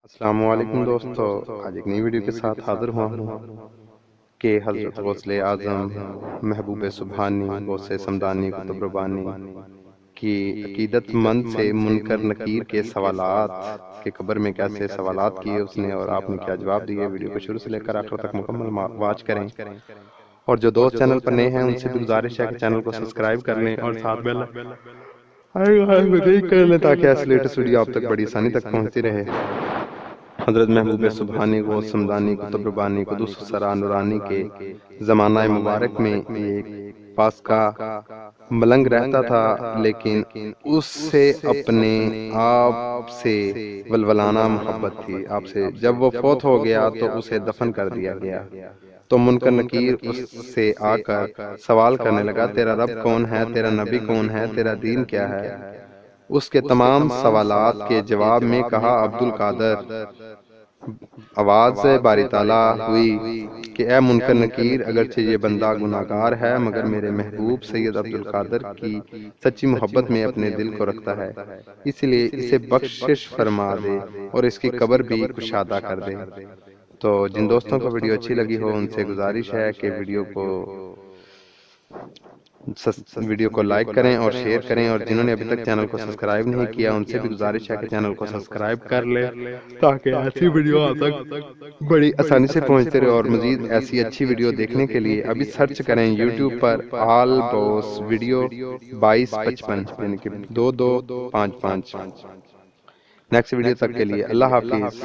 السلام علیکم دوستو، آج ایک نئی ویڈیو کے ساتھ حاضر ہوا ہوں کہ حضرت غوث اعظم محبوب سبحانی غوث سمدانی قطب ربانی کی عقیدت مند سے منکر نکیر کے سوالات کہ قبر میں کیسے سوالات کیے اس نے اور آپ نے کیا جواب دیے۔ ویڈیو کو شروع سے لے کر آخر تک مکمل واچ کریں، اور جو دوست چینل پر نئے ہیں ان سے بھی گزارش ہے کہ چینل کو سبسکرائب کر لیں اور ساتھ بیل کر لیں تاکہ ایسی لیٹسٹ ویڈیو آپ تک بڑی آسانی تک پہنچتی رہے۔ حضرت محبوب سبحانی غوث سمدانی قطب ربانی قدس سرا نورانی کے زمانہ مبارک میں ایک پاسکا ملنگ رہتا تھا، لیکن اس سے اپنے آپ سے ولولانہ محبت تھی۔ آپ سے جب وہ فوت ہو گیا تو اسے دفن کر دیا گیا، تو منکر نکیر اس سے آ کر سوال کرنے لگا، تیرا رب کون ہے، تیرا نبی کون ہے، تیرا دین کیا ہے؟ اس کے تمام سوالات کے جواب میں کہا، عبد القادر۔ آواز باری تعالیٰ ہوئی کہ اے منکر نکیر، اگرچہ یہ بندہ گناہگار ہے مگر میرے محبوب سید عبد القادر کی سچی محبت میں اپنے دل کو رکھتا ہے، اس لیے اسے بخشش فرما دے اور اس کی قبر بھی کشادہ کر دے۔ تو جن دوستوں کو ویڈیو اچھی لگی ہو ان سے گزارش ہے کہ ویڈیو کو لائک کریں اور شیئر کریں، اور جنہوں نے ابھی تک چینل کو سبسکرائب نہیں کیا ان سے بھی گزارش ہے کہ چینل کو سبسکرائب کر لیں تاکہ ایسی ویڈیو آپ تک بڑی آسانی سے پہنچتے رہے۔ اور مزید ایسی اچھی ویڈیو دیکھنے کے لیے ابھی سرچ کریں یوٹیوب پر آل بوس ویڈیو 2255، یعنی کہ 2255۔ نیکسٹ ویڈیو تک کے لیے اللہ حافظ۔